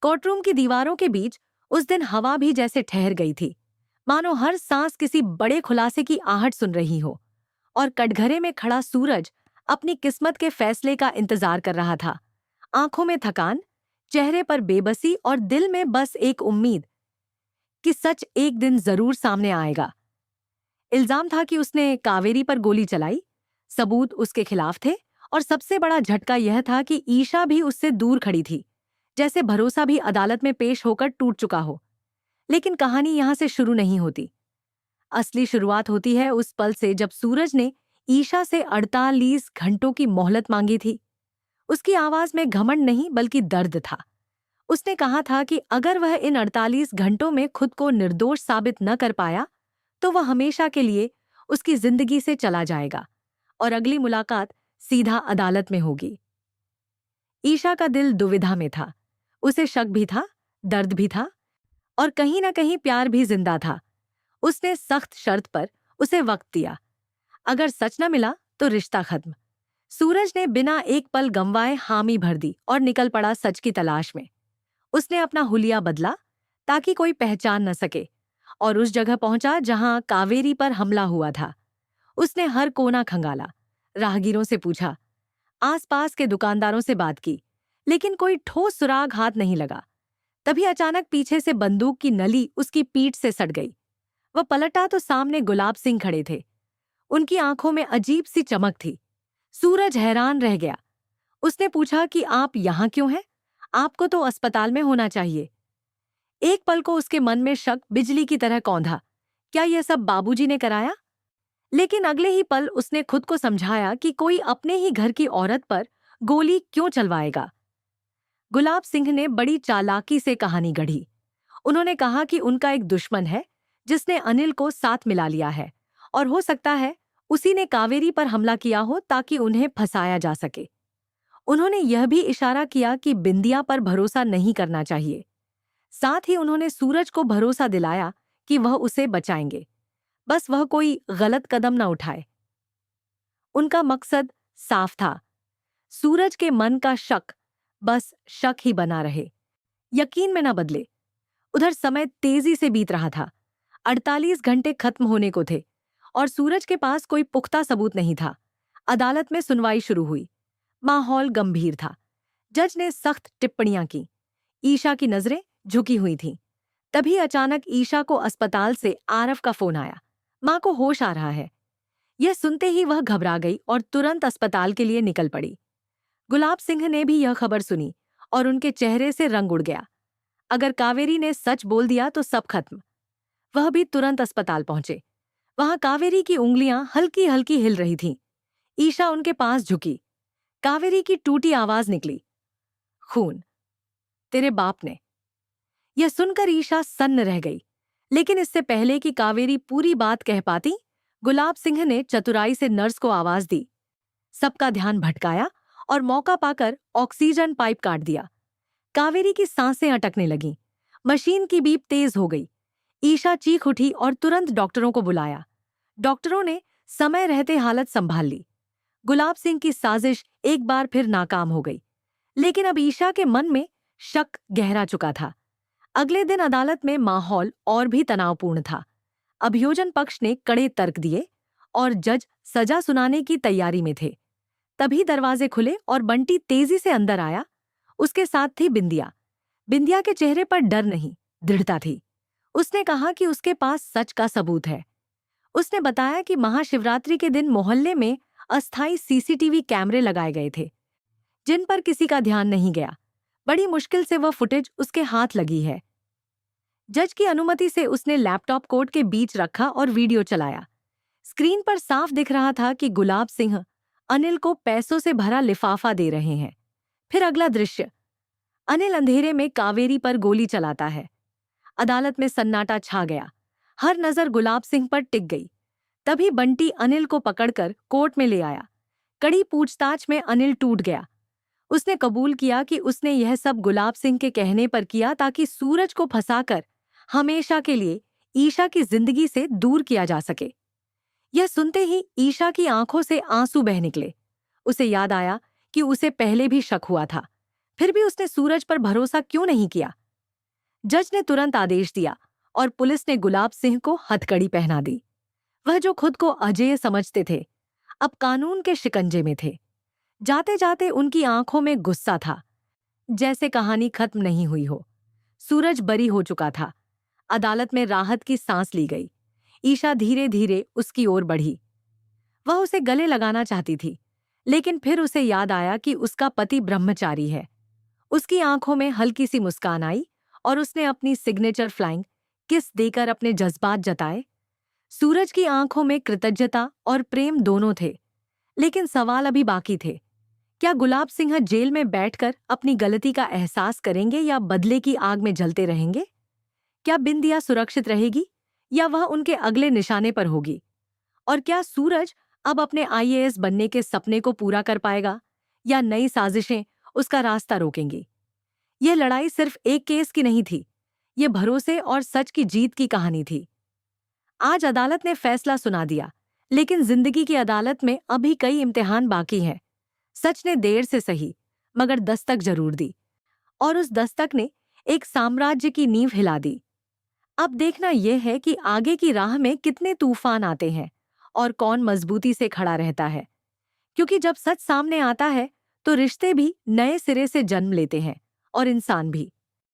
Courtroom की दीवारों के बीच उस दिन हवा भी जैसे ठहर गई थी, मानो हर सांस किसी बड़े खुलासे की आहट सुन रही हो। और कटघरे में खड़ा सूरज अपनी किस्मत के फैसले का इंतजार कर रहा था। आंखों में थकान, चेहरे पर बेबसी और दिल में बस एक उम्मीद कि सच एक दिन जरूर सामने आएगा। इल्जाम था कि उसने कावेरी पर गोली चलाई, सबूत उसके खिलाफ थे, और सबसे बड़ा झटका यह था कि ईशा भी उससे दूर खड़ी थी, जैसे भरोसा भी अदालत में पेश होकर टूट चुका हो। लेकिन कहानी यहां से शुरू नहीं होती। असली शुरुआत होती है उस पल से जब सूरज ने ईशा से 48 घंटों की मोहलत मांगी थी। उसकी आवाज में घमंड नहीं बल्कि दर्द था। उसने कहा था कि अगर वह इन 48 घंटों में खुद को निर्दोष साबित न कर पाया तो वह हमेशा के लिए उसकी जिंदगी से चला जाएगा और अगली मुलाकात सीधा अदालत में होगी। ईशा का दिल दुविधा में था। उसे शक भी था, दर्द भी था, और कहीं न कहीं प्यार भी जिंदा था। उसने सख्त शर्त पर उसे वक्त दिया। अगर सच न मिला तो रिश्ता खत्म। सूरज ने बिना एक पल गंवाए हामी भर दी और निकल पड़ा सच की तलाश में। उसने अपना हुलिया बदला ताकि कोई पहचान न सके, और उस जगह पहुंचा जहां कावेरी पर हमला हुआ था। उसने हर कोना खंगाला, राहगीरों से पूछा, आसपास के दुकानदारों से बात की, लेकिन कोई ठोस सुराग हाथ नहीं लगा। तभी अचानक पीछे से बंदूक की नली उसकी पीठ से सट गई। वह पलटा तो सामने गुलाब सिंह खड़े थे। उनकी आंखों में अजीब सी चमक थी। सूरज हैरान रह गया। उसने पूछा कि आप यहां क्यों हैं? आपको तो अस्पताल में होना चाहिए। एक पल को उसके मन में शक बिजली की तरह कौंधा। क्या यह सब बाबूजी ने कराया? लेकिन अगले ही पल उसने खुद को समझाया कि कोई अपने ही घर की औरत पर गोली क्यों चलवाएगा। गुलाब सिंह ने बड़ी चालाकी से कहानी गढ़ी। उन्होंने कहा कि उनका एक दुश्मन है जिसने अनिल को साथ मिला लिया है, और हो सकता है उसी ने कावेरी पर हमला किया हो ताकि उन्हें फंसाया जा सके। उन्होंने यह भी इशारा किया कि बिंदिया पर भरोसा नहीं करना चाहिए। साथ ही उन्होंने सूरज को भरोसा दिलाया कि वह उसे बचाएंगे, बस वह कोई गलत कदम न उठाए। उनका मकसद साफ था, सूरज के मन का शक बस शक ही बना रहे, यकीन में न बदले। उधर समय तेजी से बीत रहा था। 48 घंटे खत्म होने को थे और सूरज के पास कोई पुख्ता सबूत नहीं था। अदालत में सुनवाई शुरू हुई। माहौल गंभीर था। जज ने सख्त टिप्पणियां की। ईशा की नजरें झुकी हुई थीं। तभी अचानक ईशा को अस्पताल से आरव का फोन आया। मां को होश आ रहा है। यह सुनते ही वह घबरा गई और तुरंत अस्पताल के लिए निकल पड़ी। गुलाब सिंह ने भी यह खबर सुनी और उनके चेहरे से रंग उड़ गया। अगर कावेरी ने सच बोल दिया तो सब खत्म। वह भी तुरंत अस्पताल पहुंचे। वहां कावेरी की उंगलियां हल्की हल्की हिल रही थीं। ईशा उनके पास झुकी। कावेरी की टूटी आवाज निकली, खून, तेरे बाप ने। यह सुनकर ईशा सन्न रह गई। लेकिन इससे पहले कि कावेरी पूरी बात कह पाती, गुलाब सिंह ने चतुराई से नर्स को आवाज दी। सबका ध्यान भटकाया और मौका पाकर ऑक्सीजन पाइप काट दिया। कावेरी की सांसें अटकने लगीं। मशीन की बीप तेज हो गई। ईशा चीख उठी और तुरंत डॉक्टरों को बुलाया। डॉक्टरों ने समय रहते हालत संभाल ली। गुलाब सिंह की साजिश एक बार फिर नाकाम हो गई। लेकिन अब ईशा के मन में शक गहरा चुका था। अगले दिन अदालत में माहौल और भी तनावपूर्ण था। अभियोजन पक्ष ने कड़े तर्क दिए और जज सजा सुनाने की तैयारी में थे। तभी दरवाजे खुले और बंटी तेजी से अंदर आया। उसके साथ थी बिंदिया। बिंदिया के चेहरे पर डर नहीं, दृढ़ता थी। उसने कहा कि उसके पास सच का सबूत है। उसने बताया कि महाशिवरात्रि के दिन मोहल्ले में अस्थायी सीसीटीवी कैमरे लगाए गए थे, जिन पर किसी का ध्यान नहीं गया। बड़ी मुश्किल से वह फुटेज उसके हाथ लगी है। जज की अनुमति से उसने लैपटॉप कोर्ट के बीच रखा और वीडियो चलाया। स्क्रीन पर साफ दिख रहा था कि गुलाब सिंह अनिल को पैसों से भरा लिफाफा दे रहे हैं। फिर अगला दृश्य, अनिल अंधेरे में कावेरी पर गोली चलाता है। अदालत में सन्नाटा छा गया। हर नजर गुलाब सिंह पर टिक गई। तभी बंटी अनिल को पकड़कर कोर्ट में ले आया। कड़ी पूछताछ में अनिल टूट गया। उसने कबूल किया कि उसने यह सब गुलाब सिंह के कहने पर किया ताकि सूरज को फंसाकर हमेशा के लिए ईशा की जिंदगी से दूर किया जा सके। यह सुनते ही ईशा की आंखों से आंसू बह निकले। उसे याद आया कि उसे पहले भी शक हुआ था। फिर भी उसने सूरज पर भरोसा क्यों नहीं किया? जज ने तुरंत आदेश दिया और पुलिस ने गुलाब सिंह को हथकड़ी पहना दी। वह जो खुद को अजेय समझते थे, अब कानून के शिकंजे में थे। जाते जाते उनकी आंखों में गुस्सा था, जैसे कहानी खत्म नहीं हुई हो। सूरज बरी हो चुका था। अदालत में राहत की सांस ली गई। ईशा धीरे धीरे उसकी ओर बढ़ी। वह उसे गले लगाना चाहती थी, लेकिन फिर उसे याद आया कि उसका पति ब्रह्मचारी है। उसकी आंखों में हल्की सी मुस्कान आई और उसने अपनी सिग्नेचर फ्लाइंग किस देकर अपने जज्बात जताए। सूरज की आंखों में कृतज्ञता और प्रेम दोनों थे, लेकिन सवाल अभी बाकी थे। क्या गुलाब सिंह जेल में बैठकर अपनी गलती का एहसास करेंगे या बदले की आग में जलते रहेंगे? क्या बिंदिया सुरक्षित रहेगी या वह उनके अगले निशाने पर होगी? और क्या सूरज अब अपने आईएएस बनने के सपने को पूरा कर पाएगा या नई साजिशें उसका रास्ता रोकेंगी? यह लड़ाई सिर्फ एक केस की नहीं थी, ये भरोसे और सच की जीत की कहानी थी। आज अदालत ने फैसला सुना दिया, लेकिन जिंदगी की अदालत में अभी कई इम्तिहान बाकी हैं। सच ने देर से सही, मगर दस्तक जरूर दी, और उस दस्तक ने एक साम्राज्य की नींव हिला दी। अब देखना यह है कि आगे की राह में कितने तूफान आते हैं और कौन मजबूती से खड़ा रहता है। क्योंकि जब सच सामने आता है, तो रिश्ते भी नए सिरे से जन्म लेते हैं और इंसान भी।